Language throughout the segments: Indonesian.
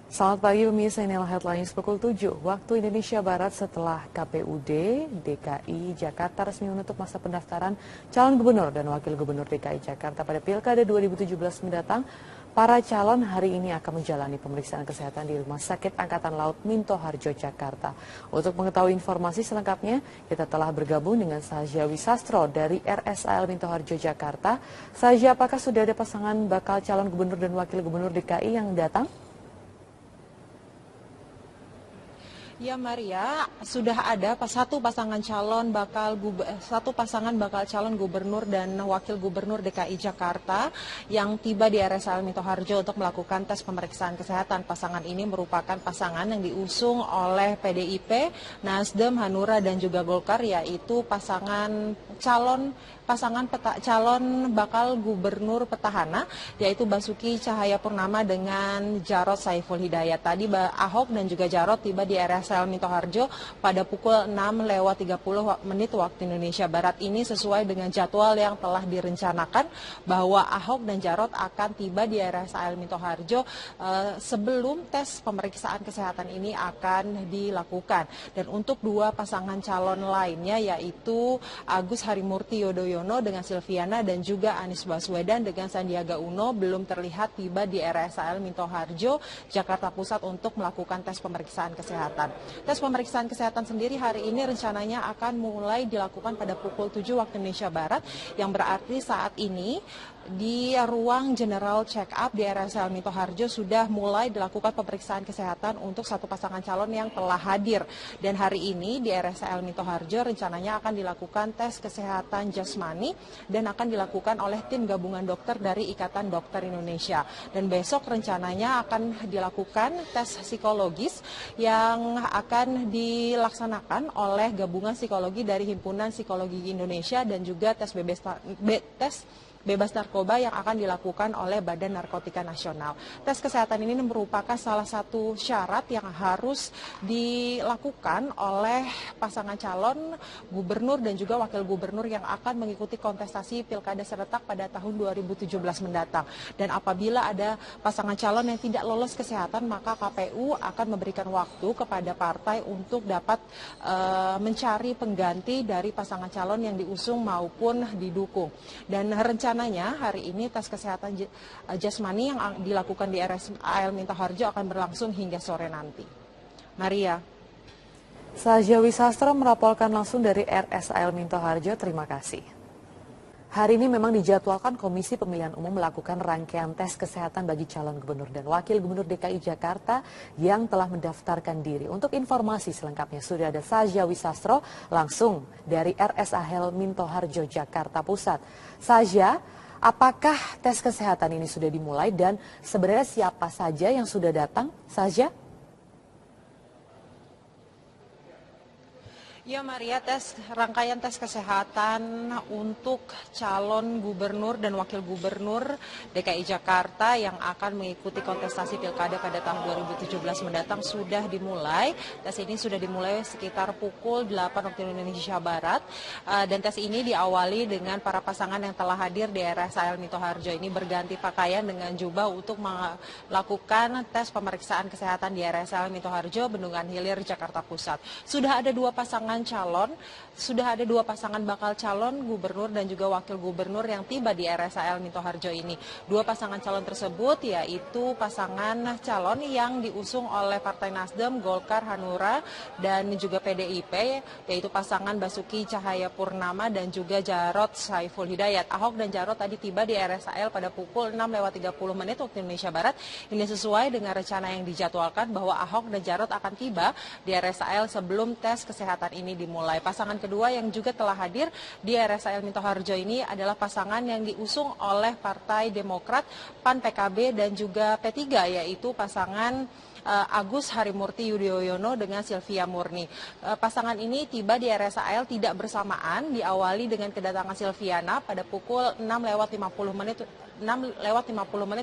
Selamat pagi pemirsa, inilah headlines pukul 7 waktu Indonesia Barat setelah KPUD DKI Jakarta resmi menutup masa pendaftaran calon gubernur dan wakil gubernur DKI Jakarta pada Pilkada 2017 mendatang. Para calon hari ini akan menjalani pemeriksaan kesehatan di Rumah Sakit Angkatan Laut Minto Harjo, Jakarta. Untuk mengetahui informasi selengkapnya, kita telah bergabung dengan Sahja Wisastro dari RSAL Minto Harjo, Jakarta. Sahja, apakah sudah ada pasangan bakal calon gubernur dan wakil gubernur DKI yang datang? Ya Maria, sudah ada satu pasangan bakal calon gubernur dan wakil gubernur DKI Jakarta yang tiba di RSAL Minto Harjo untuk melakukan tes pemeriksaan kesehatan. Pasangan ini merupakan pasangan yang diusung oleh PDIP, Nasdem, Hanura dan juga Golkar, yaitu calon bakal gubernur petahana, yaitu Basuki Cahayapurnama dengan Jarod Saiful Hidayat. Tadi Ahok dan juga Jarod tiba di RSAL Minto Harjo pada pukul 6:30 waktu Indonesia Barat. Ini sesuai dengan jadwal yang telah direncanakan bahwa Ahok dan Jarod akan tiba di RSAL Minto Harjo sebelum tes pemeriksaan kesehatan ini akan dilakukan. Dan untuk dua pasangan calon lainnya, yaitu Agus Harimurti Yudhoyono dengan Silviana dan juga Anies Baswedan dengan Sandiaga Uno, belum terlihat tiba di RSAL Minto Harjo, Jakarta Pusat untuk melakukan tes pemeriksaan kesehatan. Tes pemeriksaan kesehatan sendiri hari ini rencananya akan mulai dilakukan pada pukul 7 waktu Indonesia Barat, yang berarti saat ini di ruang General Check Up di RSAL Minto Harjo sudah mulai dilakukan pemeriksaan kesehatan untuk satu pasangan calon yang telah hadir. Dan hari ini di RSAL Minto Harjo rencananya akan dilakukan tes kesehatan jasmani dan akan dilakukan oleh tim gabungan dokter dari Ikatan Dokter Indonesia. Dan besok rencananya akan dilakukan tes psikologis yang akan dilaksanakan oleh gabungan psikologi dari Himpunan Psikologi Indonesia dan juga tes bebas narkoba yang akan dilakukan oleh Badan Narkotika Nasional. Tes kesehatan ini merupakan salah satu syarat yang harus dilakukan oleh pasangan calon gubernur dan juga wakil gubernur yang akan mengikuti kontestasi Pilkada serentak pada tahun 2017 mendatang. Dan apabila ada pasangan calon yang tidak lolos kesehatan, maka KPU akan memberikan waktu kepada partai untuk dapat mencari pengganti dari pasangan calon yang diusung maupun didukung. Dan rencananya hari ini tes kesehatan jasmani yang dilakukan di RSAL Minto Harjo akan berlangsung hingga sore nanti. Maria. Sahja Wisastro melaporkan langsung dari RSAL Minto Harjo, terima kasih. Hari ini memang dijadwalkan Komisi Pemilihan Umum melakukan rangkaian tes kesehatan bagi calon gubernur dan wakil gubernur DKI Jakarta yang telah mendaftarkan diri. Untuk informasi selengkapnya sudah ada Sahja Wisastro langsung dari RSAL Minto Harjo, Jakarta Pusat. Sahja, apakah tes kesehatan ini sudah dimulai dan sebenarnya siapa saja yang sudah datang, Sahja? Ya Maria, rangkaian tes kesehatan untuk calon gubernur dan wakil gubernur DKI Jakarta yang akan mengikuti kontestasi Pilkada pada tahun 2017 mendatang sudah dimulai. Tes ini sudah dimulai sekitar pukul 8 waktu Indonesia Barat. Dan tes ini diawali dengan para pasangan yang telah hadir di RSAL Minto Harjo ini berganti pakaian dengan jubah untuk melakukan tes pemeriksaan kesehatan di RSAL Minto Harjo, Bendungan Hilir, Jakarta Pusat. Sudah ada dua pasangan bakal calon gubernur dan juga wakil gubernur yang tiba di RSAL Minto Harjo ini. Dua pasangan calon tersebut yaitu pasangan calon yang diusung oleh Partai Nasdem, Golkar, Hanura dan juga PDIP, yaitu pasangan Basuki Cahayapurnama dan juga Jarod Saiful Hidayat. Ahok dan Jarod tadi tiba di RSAL pada pukul 6:30 waktu Indonesia Barat. Ini sesuai dengan rencana yang dijadwalkan bahwa Ahok dan Jarod akan tiba di RSAL sebelum tes kesehatan ini dimulai. Pasangan kedua yang juga telah hadir di RSAL Minto Harjo ini adalah pasangan yang diusung oleh Partai Demokrat, PAN, PKB dan juga P3, yaitu pasangan Agus Harimurti Yudhoyono dengan Silvia Murni. Pasangan ini tiba di RSAL tidak bersamaan, diawali dengan kedatangan Silviana pada pukul 6:50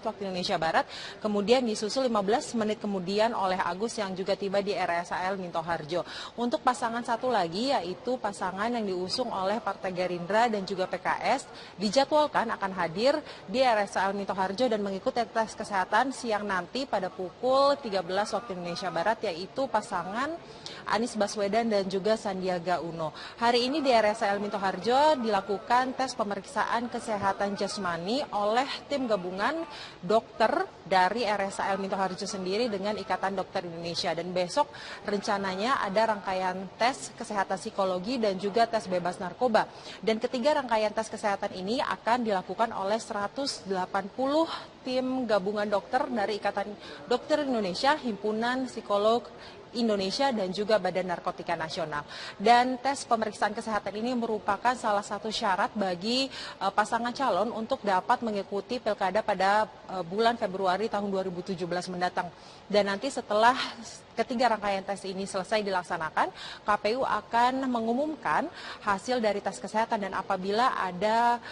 waktu Indonesia Barat, kemudian disusul 15 menit kemudian oleh Agus yang juga tiba di RSAL Minto Harjo. Untuk pasangan satu lagi yaitu pasangan yang diusung oleh Partai Gerindra dan juga PKS dijadwalkan akan hadir di RSAL Minto Harjo dan mengikuti tes kesehatan siang nanti pada pukul 13 waktu Indonesia Barat, yaitu pasangan Anies Baswedan dan juga Sandiaga Uno. Hari ini di RSCL Minto Harjo dilakukan tes pemeriksaan kesehatan jasmani oleh tim gabungan dokter dari RSCL Minto Harjo sendiri dengan Ikatan Dokter Indonesia. Dan besok rencananya ada rangkaian tes kesehatan psikologi dan juga tes bebas narkoba. Dan ketiga rangkaian tes kesehatan ini akan dilakukan oleh 180 tim gabungan dokter dari Ikatan Dokter Indonesia, Himpunan Psikolog Indonesia dan juga Badan Narkotika Nasional. Dan tes pemeriksaan kesehatan ini merupakan salah satu syarat bagi pasangan calon untuk dapat mengikuti pilkada pada bulan Februari tahun 2017 mendatang. Dan nanti setelah ketiga rangkaian tes ini selesai dilaksanakan, KPU akan mengumumkan hasil dari tes kesehatan, dan apabila ada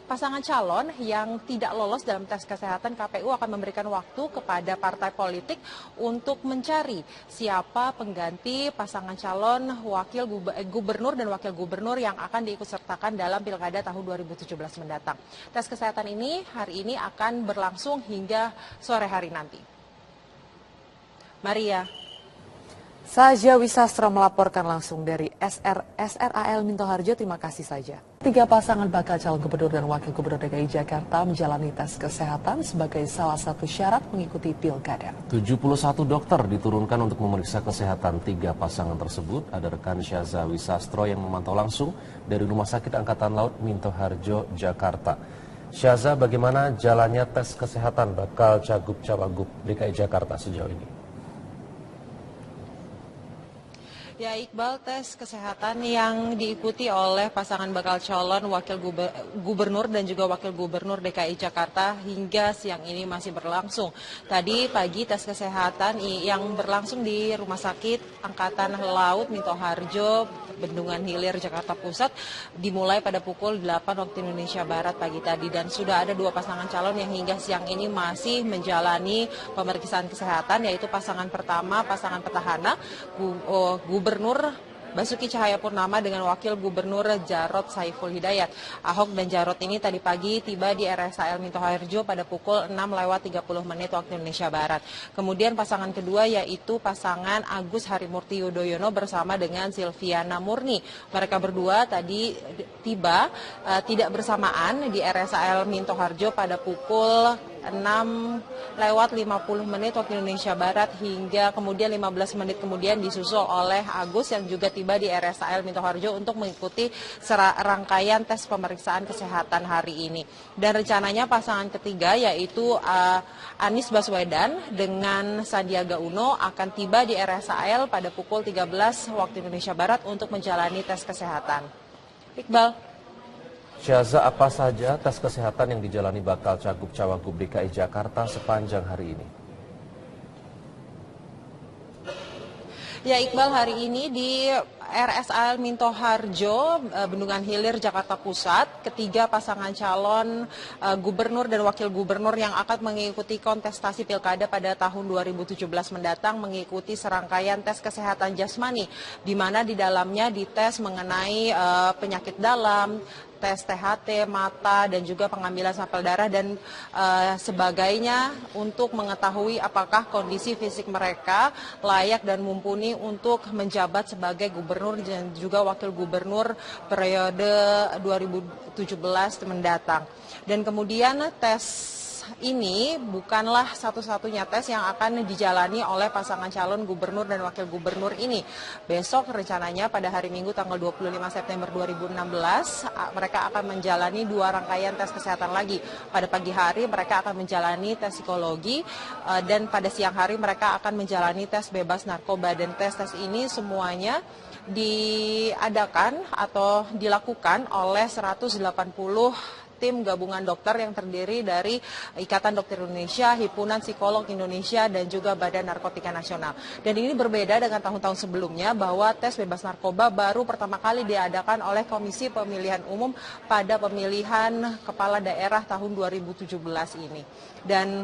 pasangan calon yang tidak lolos dalam tes kesehatan, KPU akan memberikan waktu kepada partai politik untuk mencari siapa pengganti pasangan calon wakil gubernur dan wakil gubernur yang akan diikutsertakan dalam pilkada tahun 2017 mendatang. Tes kesehatan ini hari ini akan berlangsung hingga sore hari nanti. Maria. Saja Wisastro melaporkan langsung dari SRAL Minto Harjo. Terima kasih saja. 3 pasangan bakal calon gubernur dan wakil gubernur DKI Jakarta menjalani tes kesehatan sebagai salah satu syarat mengikuti pilkada. 71 dokter diturunkan untuk memeriksa kesehatan 3 pasangan tersebut. Ada rekan Syaza Wisastro yang memantau langsung dari Rumah Sakit Angkatan Laut Minto Harjo, Jakarta. Syaza, bagaimana jalannya tes kesehatan bakal Cagup-Cawagup DKI Jakarta sejauh ini? Ya, Iqbal, tes kesehatan yang diikuti oleh pasangan bakal calon wakil gubernur dan juga wakil gubernur DKI Jakarta hingga siang ini masih berlangsung. Tadi pagi tes kesehatan yang berlangsung di Rumah Sakit Angkatan Laut Minto Harjo, Bendungan Hilir, Jakarta Pusat, dimulai pada pukul 8 waktu Indonesia Barat pagi tadi. Dan sudah ada 2 pasangan calon yang hingga siang ini masih menjalani pemeriksaan kesehatan, yaitu pasangan pertama, pasangan petahana, Gubernur Basuki Cahayapurnama dengan Wakil Gubernur Jarod Saiful Hidayat. Ahok dan Jarod ini tadi pagi tiba di RSCL Minto Harjo pada pukul 6:30 waktu Indonesia Barat. Kemudian pasangan kedua yaitu pasangan Agus Harimurti Yudhoyono bersama dengan Silviana Murni. Mereka berdua tadi tiba tidak bersamaan di RSCL Minto Harjo pada pukul 6:50 waktu Indonesia Barat, hingga kemudian 15 menit kemudian disusul oleh Agus yang juga tiba di RSCL Minto Harjo untuk mengikuti rangkaian tes pemeriksaan kesehatan hari ini. Dan rencananya pasangan ketiga yaitu Anies Baswedan dengan Sandiaga Uno akan tiba di RSCL pada pukul 13 waktu Indonesia Barat untuk menjalani tes kesehatan. Iqbal. Syaza, apa saja tes kesehatan yang dijalani bakal Cagup-Cawagup DKI Jakarta sepanjang hari ini? Ya, Iqbal, hari ini di RSCL Minto Harjo, Bendungan Hilir, Jakarta Pusat, ketiga pasangan calon gubernur dan wakil gubernur yang akan mengikuti kontestasi pilkada pada tahun 2017 mendatang mengikuti serangkaian tes kesehatan jasmani, di mana di dalamnya dites mengenai penyakit dalam, tes THT, mata, dan juga pengambilan sampel darah dan sebagainya untuk mengetahui apakah kondisi fisik mereka layak dan mumpuni untuk menjabat sebagai gubernur dan juga wakil gubernur periode 2017 mendatang. Dan kemudian tes ini bukanlah satu-satunya tes yang akan dijalani oleh pasangan calon gubernur dan wakil gubernur ini. Besok rencananya pada hari Minggu tanggal 25 September 2016 mereka akan menjalani 2 rangkaian tes kesehatan lagi. Pada pagi hari mereka akan menjalani tes psikologi dan pada siang hari mereka akan menjalani tes bebas narkoba. Dan tes-tes ini semuanya diadakan atau dilakukan oleh 180 tim gabungan dokter yang terdiri dari Ikatan Dokter Indonesia, Himpunan Psikolog Indonesia, dan juga Badan Narkotika Nasional. Dan ini berbeda dengan tahun-tahun sebelumnya bahwa tes bebas narkoba baru pertama kali diadakan oleh Komisi Pemilihan Umum pada pemilihan kepala daerah tahun 2017 ini. Dan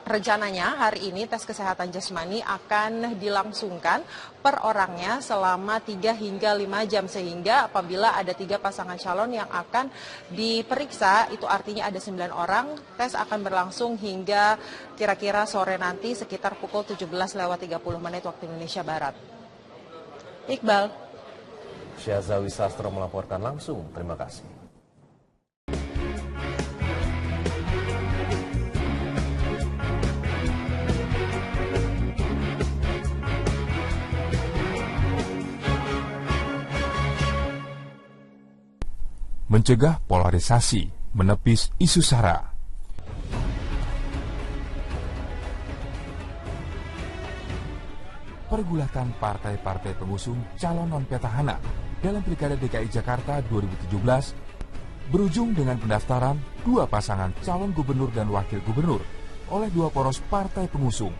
rencananya hari ini tes kesehatan jasmani akan dilangsungkan per orangnya selama 3 hingga 5 jam, sehingga apabila ada 3 pasangan calon yang akan diperiksa, itu artinya ada 9 orang, tes akan berlangsung hingga kira-kira sore nanti sekitar pukul 17:30 waktu Indonesia Barat. Iqbal. Syaza Wisastro melaporkan langsung, terima kasih. Mencegah polarisasi, menepis isu SARA. Pergulatan partai-partai pengusung calon non-petahana dalam Pilkada DKI Jakarta 2017 berujung dengan pendaftaran 2 pasangan calon gubernur dan wakil gubernur oleh 2 poros partai pengusung.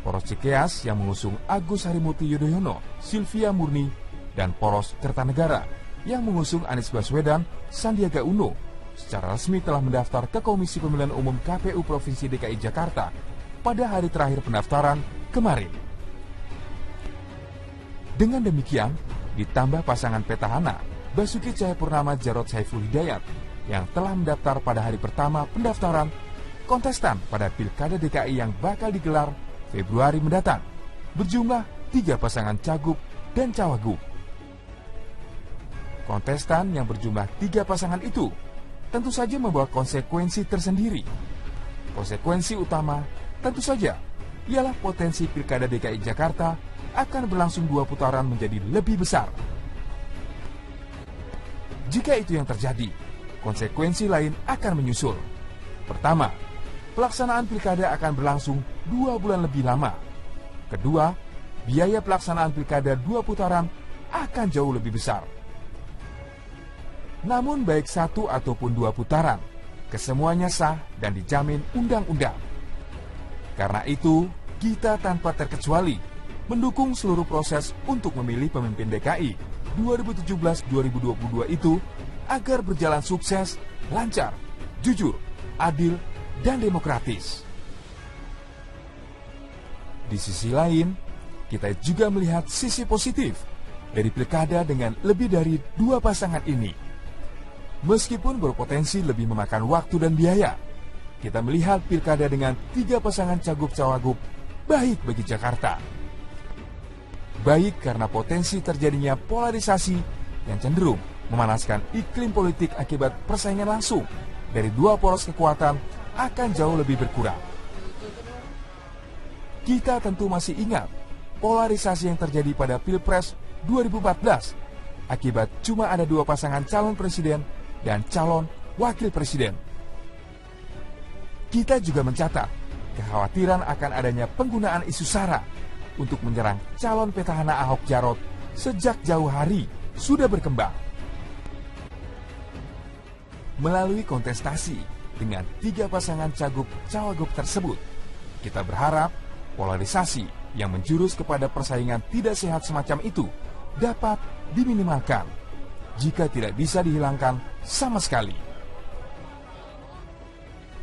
Poros Cikeas yang mengusung Agus Harimurti Yudhoyono, Silvia Murni, dan Poros Kertanegara yang mengusung Anies Baswedan, Sandiaga Uno, secara resmi telah mendaftar ke Komisi Pemilihan Umum KPU Provinsi DKI Jakarta pada hari terakhir pendaftaran kemarin. Dengan demikian, ditambah pasangan petahana Basuki Cahayapurnama Jarod Saiful Hidayat yang telah mendaftar pada hari pertama pendaftaran, kontestan pada Pilkada DKI yang bakal digelar Februari mendatang berjumlah 3 pasangan cagup dan cawagup. Kontestan yang berjumlah 3 pasangan itu tentu saja membawa konsekuensi tersendiri. Konsekuensi utama tentu saja ialah potensi Pilkada DKI Jakarta akan berlangsung 2 putaran menjadi lebih besar. Jika itu yang terjadi, konsekuensi lain akan menyusul. Pertama, pelaksanaan Pilkada akan berlangsung 2 bulan lebih lama. Kedua, biaya pelaksanaan Pilkada 2 putaran akan jauh lebih besar. Namun baik 1 ataupun 2 putaran, kesemuanya sah dan dijamin undang-undang. Karena itu, kita tanpa terkecuali mendukung seluruh proses untuk memilih pemimpin DKI 2017-2022 itu agar berjalan sukses, lancar, jujur, adil, dan demokratis. Di sisi lain, kita juga melihat sisi positif dari pilkada dengan lebih dari 2 pasangan ini. Meskipun berpotensi lebih memakan waktu dan biaya, kita melihat pilkada dengan 3 pasangan cagup-cawagup baik bagi Jakarta. Baik karena potensi terjadinya polarisasi yang cenderung memanaskan iklim politik akibat persaingan langsung dari 2 poros kekuatan akan jauh lebih berkurang. Kita tentu masih ingat polarisasi yang terjadi pada Pilpres 2014 akibat cuma ada 2 pasangan calon presiden dan calon wakil presiden. Kita juga mencatat kekhawatiran akan adanya penggunaan isu SARA untuk menyerang calon petahana Ahok Jarot sejak jauh hari sudah berkembang. Melalui kontestasi dengan 3 pasangan cagup-cawagup tersebut, kita berharap polarisasi yang menjurus kepada persaingan tidak sehat semacam itu dapat diminimalkan, jika tidak bisa dihilangkan sama sekali.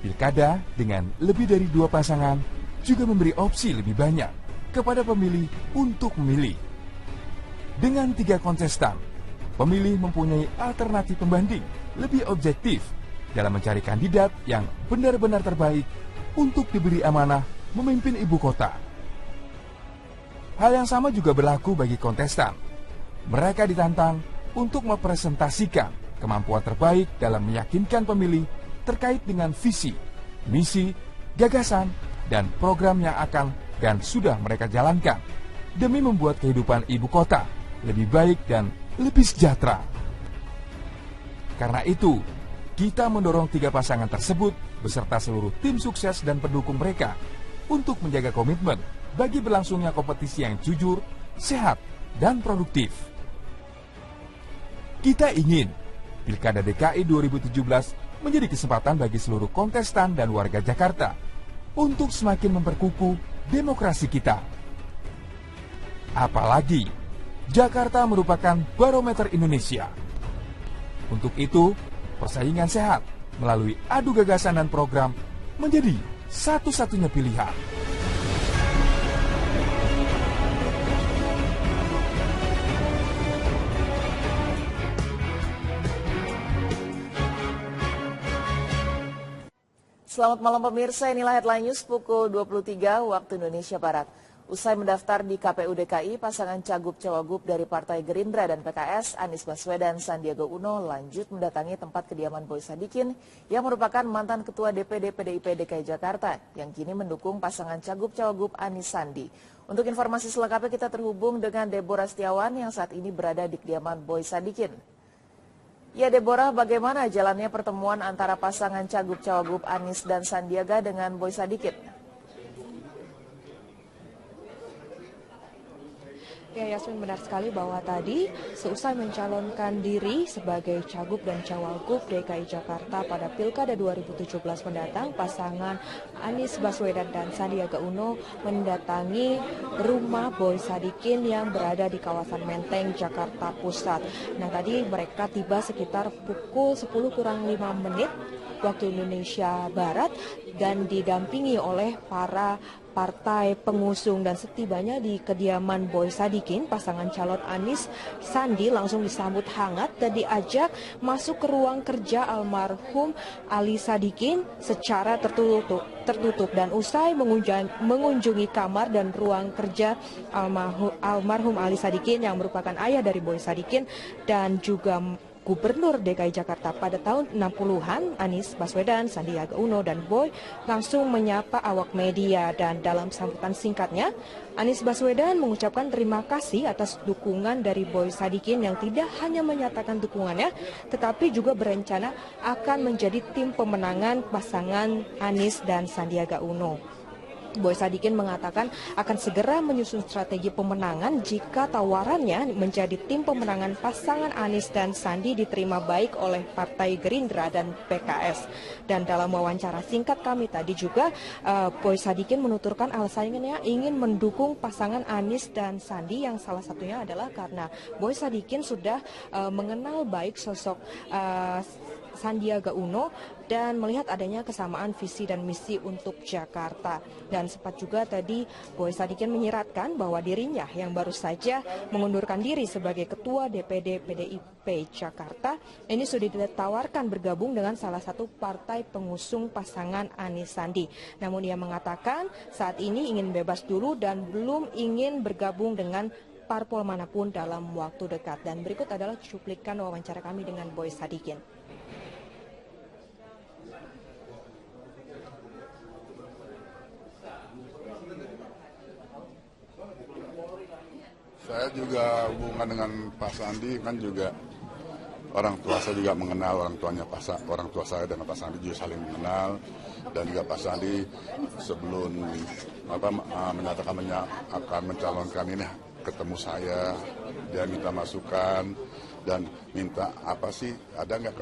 Pilkada dengan lebih dari 2 pasangan juga memberi opsi lebih banyak kepada pemilih untuk memilih. Dengan 3 kontestan, pemilih mempunyai alternatif pembanding lebih objektif dalam mencari kandidat yang benar-benar terbaik untuk diberi amanah memimpin ibu kota. Hal yang sama juga berlaku bagi kontestan. Mereka ditantang untuk mempresentasikan kemampuan terbaik dalam meyakinkan pemilih terkait dengan visi, misi, gagasan, dan program yang akan dan sudah mereka jalankan demi membuat kehidupan ibu kota lebih baik dan lebih sejahtera. Karena itu, kita mendorong 3 pasangan tersebut beserta seluruh tim sukses dan pendukung mereka untuk menjaga komitmen bagi berlangsungnya kompetisi yang jujur, sehat, dan produktif. Kita ingin Pilkada DKI 2017 menjadi kesempatan bagi seluruh kontestan dan warga Jakarta untuk semakin memperkukuh demokrasi kita. Apalagi, Jakarta merupakan barometer Indonesia. Untuk itu, persaingan sehat melalui adu gagasan dan program menjadi satu-satunya pilihan. Selamat malam pemirsa, inilah Headline News pukul 23 waktu Indonesia Barat. Usai mendaftar di KPU DKI, pasangan Cagup-Cawagup dari Partai Gerindra dan PKS, Anies Baswedan Sandiaga Uno lanjut mendatangi tempat kediaman Boy Sadikin yang merupakan mantan Ketua DPD PDIP DKI Jakarta yang kini mendukung pasangan Cagup-Cawagup Anies Sandi. Untuk informasi selengkapnya kita terhubung dengan Deborah Setiawan yang saat ini berada di kediaman Boy Sadikin. Ya Deborah, bagaimana jalannya pertemuan antara pasangan Cagup-Cawagup Anies dan Sandiaga dengan Boy Sadikin? Ya Yasmin, benar sekali bahwa tadi seusai mencalonkan diri sebagai Cagup dan Cawagup DKI Jakarta pada Pilkada 2017 mendatang, pasangan Anies Baswedan dan Sandiaga Uno mendatangi rumah Boy Sadikin yang berada di kawasan Menteng, Jakarta Pusat. Nah tadi mereka tiba sekitar pukul 10:05 waktu Indonesia Barat dan didampingi oleh para partai pengusung, dan setibanya di kediaman Boy Sadikin, pasangan calon Anies Sandi langsung disambut hangat dan diajak masuk ke ruang kerja almarhum Ali Sadikin secara tertutup dan usai mengunjungi kamar dan ruang kerja almarhum Ali Sadikin yang merupakan ayah dari Boy Sadikin dan juga Gubernur DKI Jakarta pada tahun 60-an, Anies Baswedan, Sandiaga Uno, dan Boy langsung menyapa awak media, dan dalam sambutan singkatnya, Anies Baswedan mengucapkan terima kasih atas dukungan dari Boy Sadikin yang tidak hanya menyatakan dukungannya, tetapi juga berencana akan menjadi tim pemenangan pasangan Anies dan Sandiaga Uno. Boy Sadikin mengatakan akan segera menyusun strategi pemenangan jika tawarannya menjadi tim pemenangan pasangan Anies dan Sandi diterima baik oleh Partai Gerindra dan PKS. Dan dalam wawancara singkat kami tadi juga, Boy Sadikin menuturkan alasannya ingin mendukung pasangan Anies dan Sandi, yang salah satunya adalah karena Boy Sadikin sudah mengenal baik sosok Sandiaga Uno dan melihat adanya kesamaan visi dan misi untuk Jakarta. Dan sempat juga tadi Boy Sadikin menyiratkan bahwa dirinya yang baru saja mengundurkan diri sebagai Ketua DPD PDIP Jakarta ini sudah ditawarkan bergabung dengan salah satu partai pengusung pasangan Anies Sandi. Namun ia mengatakan saat ini ingin bebas dulu dan belum ingin bergabung dengan parpol manapun dalam waktu dekat. Dan berikut adalah cuplikan wawancara kami dengan Boy Sadikin. Saya juga hubungan dengan Pak Sandi kan juga orang tua saya juga mengenal orang tua saya dan Pak Sandi juga saling mengenal, dan juga Pak Sandi sebelum menyatakan akan mencalonkan ini ketemu saya, dia minta masukan dan minta ada nggak